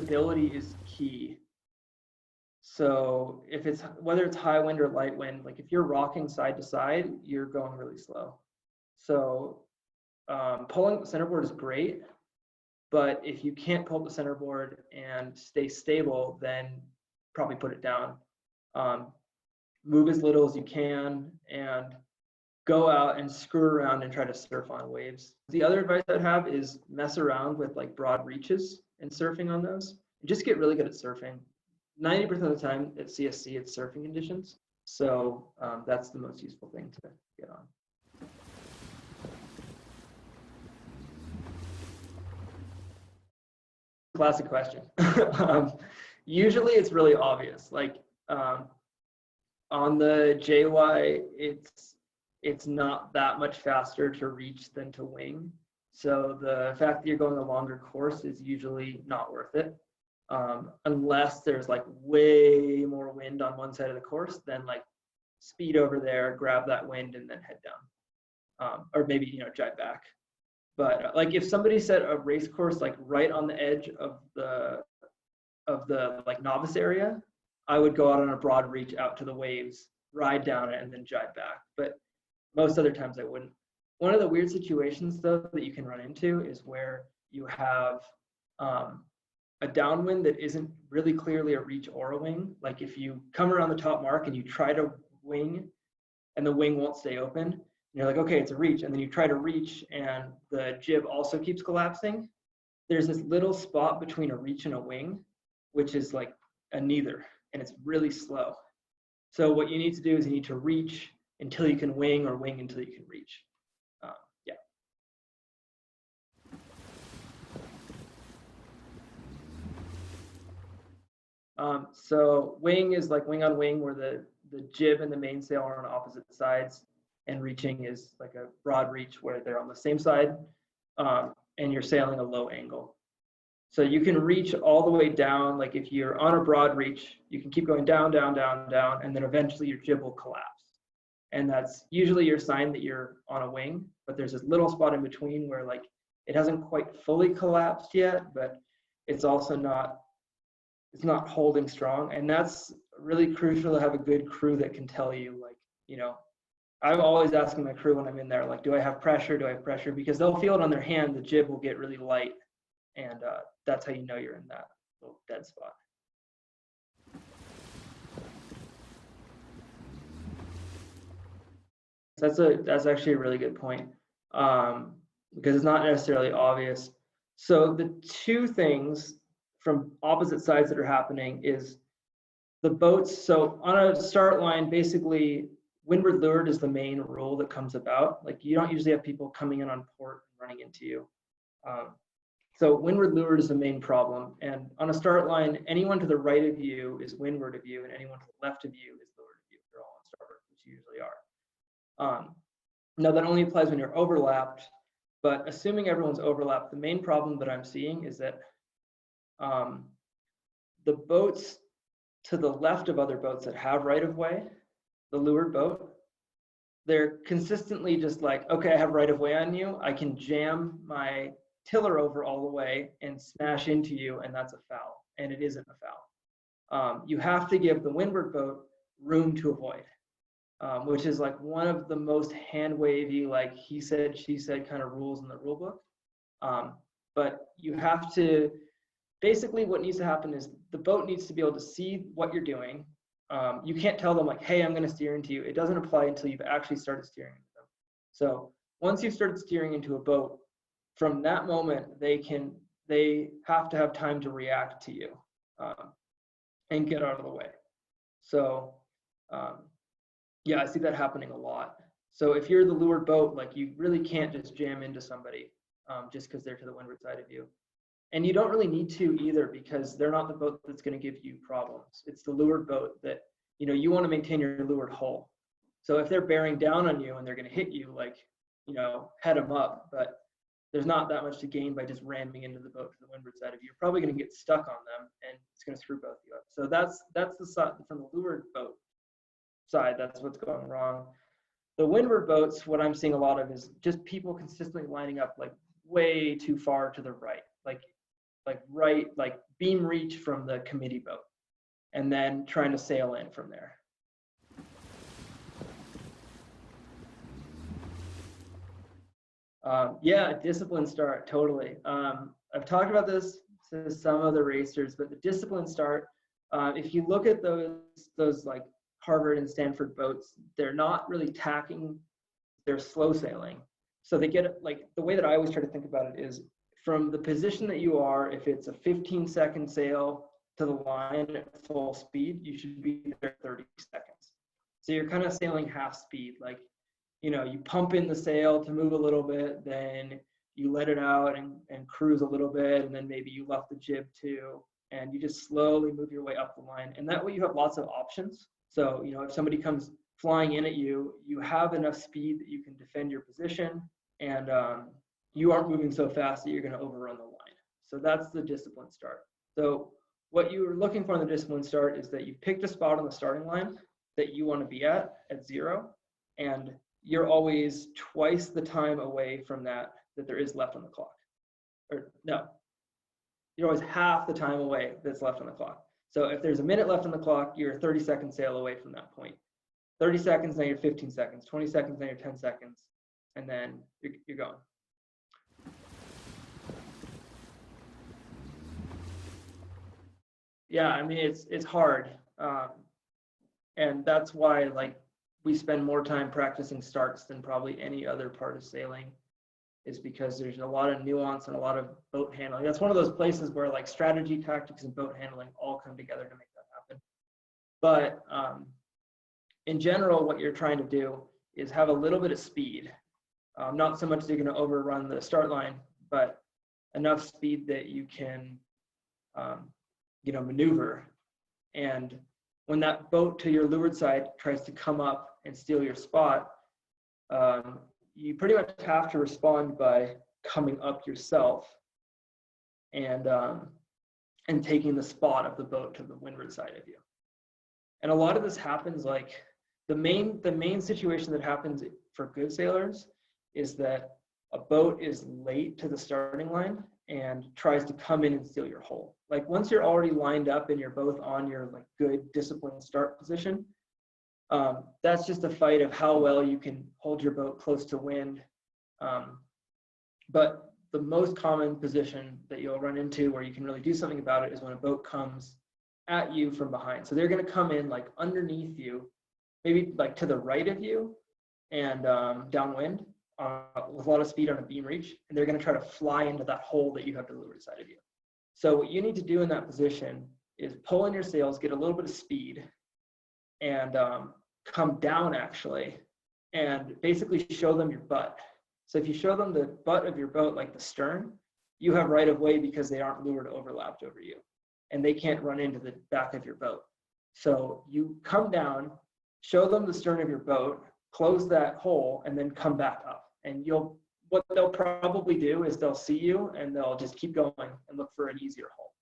stability is key. So if it's, whether it's high wind or light wind, like if you're rocking side to side, you're going really slow. So pulling the centerboard is great, but if you can't pull the centerboard and stay stable, then probably put it down. Move as little as you can and go out and screw around and try to surf on waves. The other advice I'd have is mess around with like broad reaches and surfing on those. Just get really good at surfing. 90% of the time at CSC, it's surfing conditions. So that's the most useful thing to get on. Classic question. Usually it's really obvious. Like on the JY, it's not that much faster to reach than to wing. So the fact that you're going a longer course is usually not worth it. Unless there's like way more wind on one side of the course, then like speed over there, grab that wind and then head down. Or maybe, you know, drive back. But like if somebody set a race course like right on the edge of the like novice area, I would go out on a broad reach out to the waves, ride down it, and then jibe back. But most other times I wouldn't. One of the weird situations though that you can run into is where you have a downwind that isn't really clearly a reach or a wing. Like if you come around the top mark and you try to wing and the wing won't stay open, and you're like, okay, it's a reach. And then you try to reach and the jib also keeps collapsing. There's this little spot between a reach and a wing, which is like a neither, and it's really slow. So what you need to do is you need to reach until you can wing or wing until you can reach. Yeah. So wing is like wing on wing, where the jib and the mainsail are on opposite sides, and reaching is like a broad reach where they're on the same side, and you're sailing a low angle. So you can reach all the way down. Like if you're on a broad reach, you can keep going down, down, down, down, and then eventually your jib will collapse. And that's usually your sign that you're on a wing, but there's this little spot in between where like it hasn't quite fully collapsed yet, but it's also not, it's not holding strong. And that's really crucial to have a good crew that can tell you, like, you know, I'm always asking my crew when I'm in there, like, do I have pressure? Do I have pressure? Because they'll feel it on their hand, the jib will get really light. And that's how you know you're in that little dead spot. That's actually a really good point, because it's not necessarily obvious. So the two things from opposite sides that are happening is the boats. So on a start line, basically windward leeward is the main rule that comes about. Like you don't usually have people coming in on port and running into you. So windward leeward is the main problem. And on a start line, anyone to the right of you is windward of you, and anyone to the left of you is leeward of you. They're all on starboard, which usually are. Now that only applies when you're overlapped, but assuming everyone's overlapped, the main problem that I'm seeing is that the boats to the left of other boats that have right of way, the leeward boat, they're consistently just like, okay, I have right of way on you. I can jam my tiller over all the way and smash into you, and that's a foul, and it isn't a foul. You have to give the windward boat room to avoid, which is like one of the most hand wavy, like he said, she said kind of rules in the rule book. But you have to, basically what needs to happen is the boat needs to be able to see what you're doing. You can't tell them like, hey, I'm going to steer into you. It doesn't apply until you've actually started steering into them. So once you've started steering into a boat, from that moment, they have to have time to react to you and get out of the way. So yeah, I see that happening a lot. So if you're the leeward boat, like you really can't just jam into somebody just because they're to the windward side of you. And you don't really need to either, because they're not the boat that's going to give you problems. It's the leeward boat that, you know, you want to maintain your leeward hull. So if they're bearing down on you and they're going to hit you, like, you know, head them up. But there's not that much to gain by just ramming into the boat to the windward side of you. You're probably going to get stuck on them, and it's going to screw both of you up. So that's the side from the leeward boat side. That's what's going wrong. The windward boats, what I'm seeing a lot of is just people consistently lining up like way too far to the right. Like like beam reach from the committee boat, and then trying to sail in from there. Yeah, discipline start, totally. I've talked about this to some other racers, but the discipline start, if you look at those like Harvard and Stanford boats, they're not really tacking, they're slow sailing. So they get, like, the way that I always try to think about it is from the position that you are, if it's a 15-second sail to the line at full speed, you should be there 30 seconds. So you're kind of sailing half speed, like, you know, you pump in the sail to move a little bit, then you let it out and cruise a little bit, and then maybe you left the jib too, and you just slowly move your way up the line. And that way you have lots of options. So, you know, if somebody comes flying in at you, you have enough speed that you can defend your position, and you aren't moving so fast that you're going to overrun the line. So that's the discipline start. So what you're looking for in the discipline start is that you've picked a spot on the starting line that you want to be at 0, and you're always twice the time away from that there is left on the clock. Or no, you're always half the time away that's left on the clock. So if there's a minute left on the clock, you're 30-second sail away from that point. 30 seconds, then you're 15 seconds. 20 seconds, then you're 10 seconds. And then you're going. Yeah, I mean, it's hard. And that's why, like, we spend more time practicing starts than probably any other part of sailing, is because there's a lot of nuance and a lot of boat handling. That's one of those places where, like, strategy, tactics, and boat handling all come together to make that happen. But in general, what you're trying to do is have a little bit of speed. Not so much that you're going to overrun the start line, but enough speed that you can, you know, maneuver. And when that boat to your leeward side tries to come up and steal your spot, you pretty much have to respond by coming up yourself and taking the spot of the boat to the windward side of you. And a lot of this happens, like, the main situation that happens for good sailors is that a boat is late to the starting line and tries to come in and steal your hole. Like, once you're already lined up and you're both on your, like, good disciplined start position, that's just a fight of how well you can hold your boat close to wind. But the most common position that you'll run into where you can really do something about it is when a boat comes at you from behind. So they're going to come in, like, underneath you, maybe like to the right of you, and downwind with a lot of speed on a beam reach, and they're going to try to fly into that hole that you have to the leeward side of you. So what you need to do in that position is pull in your sails, get a little bit of speed, and come down, actually, and basically show them your butt. So if you show them the butt of your boat, like the stern, you have right of way because they aren't leeward overlapped over you, and they can't run into the back of your boat. So you come down, show them the stern of your boat, close that hole, and then come back up. And what they'll probably do is they'll see you and they'll just keep going and look for an easier hole.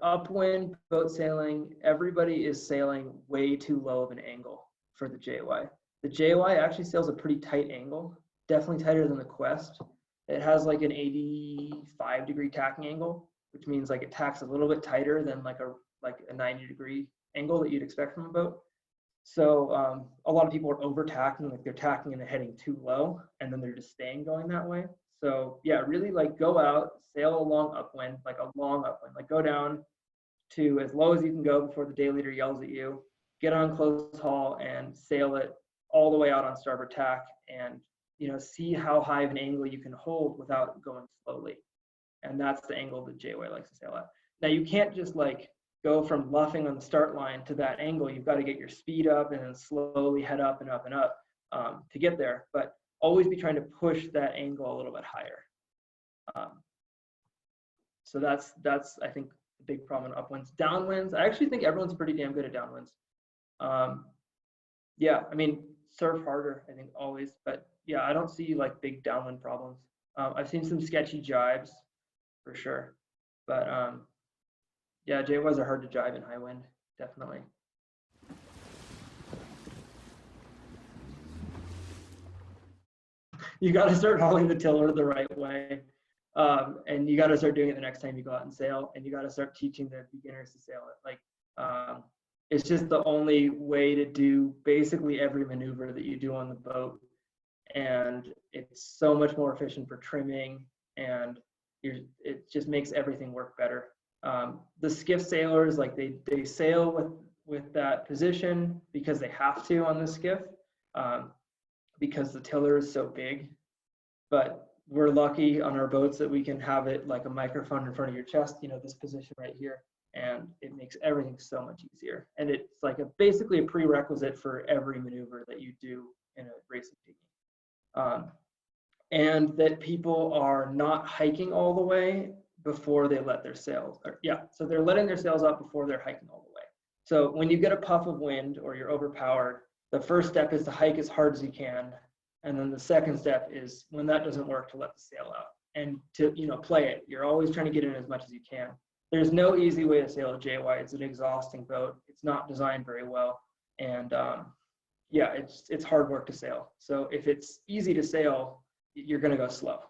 Upwind boat sailing, everybody is sailing way too low of an angle for the JY. The JY actually sails a pretty tight angle, definitely tighter than the Quest. It has like an 85-degree tacking angle, which means, like, it tacks a little bit tighter than like a 90-degree angle that you'd expect from a boat. So a lot of people are over tacking, like they're tacking and they're heading too low, and then they're just staying going that way. So yeah, really, like, go out, sail along upwind, like a long upwind, like go down to as low as you can go before the day leader yells at you, get on close haul and sail it all the way out on starboard tack, and, you know, see how high of an angle you can hold without going slowly. And that's the angle that JY likes to sail at. Now, you can't just, like, go from luffing on the start line to that angle. You've got to get your speed up and then slowly head up and up and up to get there. But always be trying to push that angle a little bit higher. So that's I think the big problem in upwinds. Downwinds, I actually think everyone's pretty damn good at downwinds. Yeah, I mean, surf harder, I think, always. But yeah, I don't see, like, big downwind problems. I've seen some sketchy jibes for sure. But yeah, JYs are hard to jibe in high wind, definitely. You got to start hauling the tiller the right way. And you got to start doing it the next time you go out and sail, and you got to start teaching the beginners to sail it. Like, it's just the only way to do basically every maneuver that you do on the boat. And it's so much more efficient for trimming, and it just makes everything work better. The skiff sailors, like they sail with that position because they have to on the skiff, because the tiller is so big. But we're lucky on our boats that we can have it like a microphone in front of your chest, you know, this position right here, and it makes everything so much easier. And it's like basically a prerequisite for every maneuver that you do in a racing dinghy. And that people are not hiking all the way before they let their sails, so they're letting their sails out before they're hiking all the way. So when you get a puff of wind or you're overpowered, the first step is to hike as hard as you can. And then the second step is, when that doesn't work, to let the sail out and to, you know, play it. You're always trying to get in as much as you can. There's no easy way to sail a JY. It's an exhausting boat. It's not designed very well. And yeah, it's hard work to sail. So if it's easy to sail, you're going to go slow.